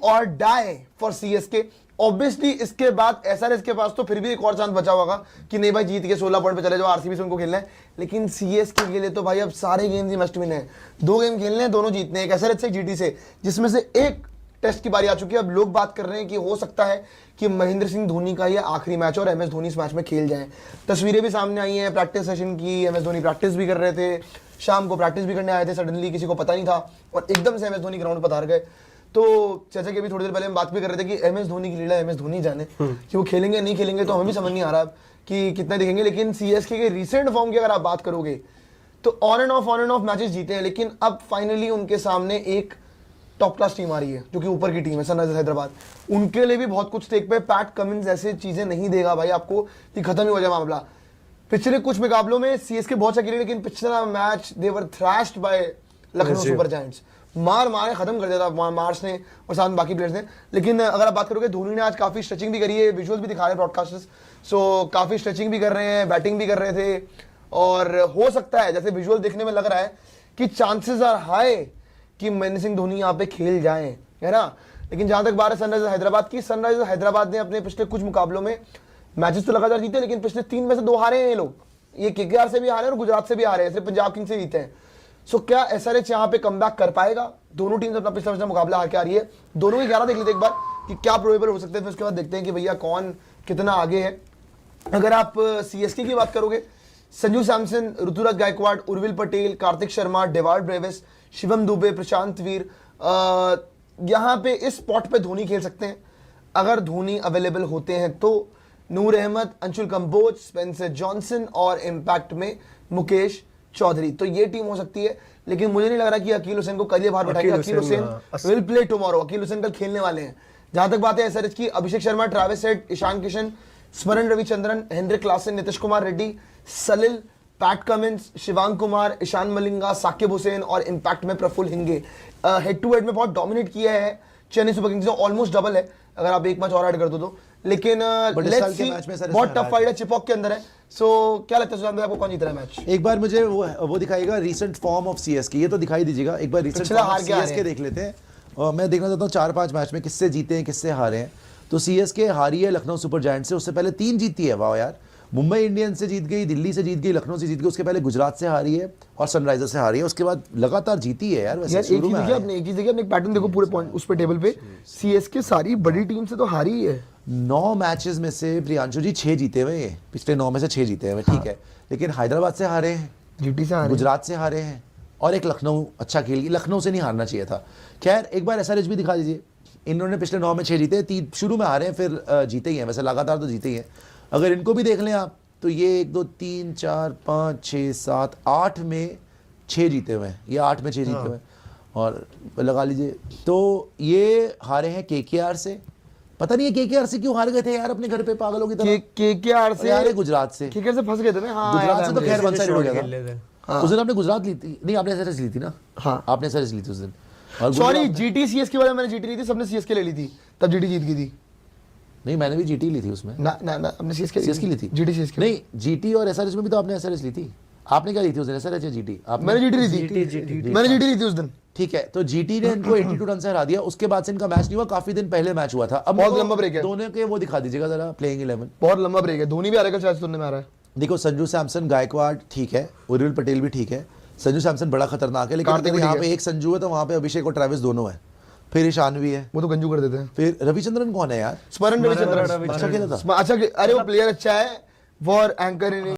और die for CSK. Obviously इसके बाद एसआरएच के पास तो फिर भी एक और चांस बचा होगा कि नहीं भाई जीत के 16 पॉइंट पे चले जाओ, आरसीबी से उनको खेलना है। लेकिन सीएसके के लिए तो भाई अब सारे गेम्स ही मस्ट विन है। 2 गेम खेलने हैं, दोनों जीतने हैं, एक एसआरएच से एक जीटी से, जिसमें से एक टेस्ट की बारी आ चुकी है। अब लोग बात कर रहे हैं कि हो सकता है कि महेंद्र सिंह धोनी का ये आखिरी मैच और एमएस धोनी इस मैच में खेल जाए। तस्वीरें भी सामने आई हैं प्रैक्टिस सेशन की, एमएस धोनी प्रैक्टिस भी कर रहे थे, शाम को प्रैक्टिस भी करने आए थे, सडनली किसी को पता नहीं था और एकदम से एमएस धोनी ग्राउंड पर हार गए। तो चाचा के भी थोड़ी देर पहले हम बात भी कर रहे थे कि एमएस धोनी की लीला एमएस धोनी जाने कि वो खेलेंगे नहीं खेलेंगे, तो हमें भी समझ नहीं आ रहा कि कितना दिखेंगे। लेकिन सीएसके के रिसेंट फॉर्म की अगर आप बात करोगे तो ऑन एंड ऑफ मैचेस जीते हैं, लेकिन अब फाइनली उनके सामने एक टॉप क्लास टीम आ रही है जो कि ऊपर की टीम है सनराइजर्स हैदराबाद। उनके लिए भी बहुत कुछ स्टेक पे। पैट कमिंस ऐसे चीजें नहीं देगा भाई आपको कि खत्म ही हो जाए मामला। पिछले कुछ मुकाबलों में सीएसके बहुत अच्छा खेली, लेकिन पिछला match they were thrashed by Lucknow super giants. मारे खत्म कर दिया था मार्स ने और साथ में बाकी प्लेयर्स ने। लेकिन अगर आप बात करोगे धोनी ने आज काफी स्ट्रेचिंग भी करी है, विजुअल्स भी दिखा रहे हैं ब्रॉडकास्टर्स, सो काफी स्ट्रेचिंग भी कर रहे हैं, बैटिंग भी कर रहे थे। और हो सकता है जैसे विजुअल देखने में लग रहा है कि चांसेस आर हाई कि महेंद्र सिंह धोनी यहाँ पे खेल जाएं, है ना। लेकिन जहां तक बात है सनराइजर्स हैदराबाद की, सनराइजर्स हैदराबाद ने अपने पिछले कुछ मुकाबलों में मैचेस तो लगातार जीते, लेकिन पिछले 3 में से 2 हारे हैं ये लोग। ये केकेआर से भी हारे हैं और गुजरात से भी हारे हैं, सिर्फ पंजाब किंग्स से जीते हैं। सो क्या एसआरएच यहाँ पे कमबैक कर पाएगा? दोनों टीम अपना पिछला मुकाबला हार के आ रही है। दोनों की 11 देख लेते एक बार कि क्या प्रोबेबल हो सकते हैं, फिर उसके बाद देखते हैं कि भैया कौन कितना आगे है। अगर आप सीएसके की बात करोगे, संजू सैमसन, ऋतुराज गायकवाड़, उर्विल पटेल, कार्तिक शर्मा, डेवार्ड ब्रेविस, शिवम दुबे, प्रशांत वीर, यहाँ पे इस स्पॉट पे धोनी खेल सकते हैं अगर धोनी अवेलेबल होते हैं तो। नूर अहमद, अंशुल कंबोज, स्पेंसर जॉनसन और इम्पैक्ट में मुकेश चौधरी। तो ये टीम हो सकती है, लेकिन मुझे नहीं लग रहा कि अकील हुसैन को कल ये बाहर बैठाएगा। Akeal Hosein will play tomorrow, Akeal Hosein कल खेलने वाले हैं। जहां तक बात है एसआरएच की, Abhishek Sharma, Travis Head, Ishan Kishan, Smaran Ravichandran, Heinrich Klaasen, Nitish Kumar Reddy, Salil, Pat Cummins, Shivang Kumar, Ishan Malinga, Saqib Hussain और इम्पैक्ट में Praful Hinge. Head to head में बहुत डोमिनेट किया है Chennai Super Kings, almost double है अगर आप एक मैच और ऐड कर दो तो। लेकिन लेट्स सी, बहुत टफ फाइट है, चिपॉक के अंदर है। सो क्या लगता है सुशांत भाई आपको कौन जीत रहा है मैच? एक बार मुझे वो दिखाएगा रीसेंट फॉर्म ऑफ सीएसके, ये तो दिखाई दीजिएगा एक बार रीसेंट फॉर्म ऑफ सीएसके देख लेते हैं। और मैं देखना चाहता हूँ 4-5 मैच में किससे जीते हैं किससे हारे हैं। तो सीएसके हारी है लखनऊ सुपर जायंट से, उससे पहले 3 जीती है। वाह यार, मुंबई इंडियंस से जीत गई, दिल्ली से जीत गई, लखनऊ से जीत गई, उसके पहले गुजरात से हारी है और सनराइजर्स से हारी है, उसके बाद लगातार जीती है यार। वैसे एक चीज देखिए आपने, एक पैटर्न देखो पूरे पॉइंट उस पे टेबल पे, सीएसके सारी बड़ी टीम से तो हारी ही है। 9 मैचेस में से प्रियांशु जी 6 जीते हुए हैं, पिछले 9 में से 6 जीते हुए, ठीक है। लेकिन हैदराबाद से हारे हैं, जीटी से हारे, गुजरात से हारे हैं और एक लखनऊ अच्छा खेल गई। लखनऊ से नहीं हारना चाहिए था। खैर एक बार एसआरएच भी दिखा दीजिए, इन्होंने पिछले 9 में 6 जीते, 3 शुरू में हारे हैं, फिर जीते ही हैं, वैसे लगातार तो जीते ही हैं। अगर इनको भी देख लें आप तो ये 1 2 3 4 5 6 7 8 में 6 जीते हुए हैं, ये 8 में 6 जीते हुए हैं। और लगा लीजिए तो ये हारे हैं केकेआर से, पता नहीं है केकेआर से क्यों हार गए थे यार अपने घर पे पागलों की तरह। केकेआर से यार गुजरात से, केकेआर से फंस गए थे ना। हाँ, गुजरात से तो खैर वन साइड हो गया था। उस दिन आपने गुजरात ली थी, नहीं आपने एसआरएच ली थी ना। हाँ आपने एसआरएच ली थी उस दिन। सॉरी, जीटी सीएसके वाले मैंने जीटी ली थी, सबने सीएसके ले ली थी, तब जीटी जीत गई थी। नहीं मैंने भी जीटी ली थी उसमें। ना हमने सीएसके ली थी। जीटी सीएसके नहीं, जीटी और एसआरएच में भी तो आपने एसआरएच ली थी। आपने क्या ली थी उस दिन, एसआरएच या जीटी? मैंने जीटी ली थी, मैंने जीटी ली थी उस दिन। ठीक है, तो जीटी ने इनको 82 रन से हरा दिया। उसके बाद से इनका मैच नहीं हुआ, काफी दिन पहले मैच हुआ था। अब बहुत लंबा ब्रेक है दोनों के, वो दिखा दीजिएगा जरा प्लेइंग 11। बहुत लंबा ब्रेक है, धोनी भी आ रहा है, शायद में आ रहा है। देखो संजू सैमसन, गायकवाड़ ठीक है, उर्विल पटेल भी ठीक है। संजू सैमसन बड़ा खतरनाक है, लेकिन यहाँ पे एक संजू है तो वहाँ पे अभिषेक और ट्रैविस दोनों है, फिर ईशान भी है, वो तो गंजू कर देते हैं। फिर रविचंद्रन कौन है यार? स्मरण रविचंद्रन अच्छा खेला था। अच्छा, अरे वो प्लेयर अच्छा है, वो एंकर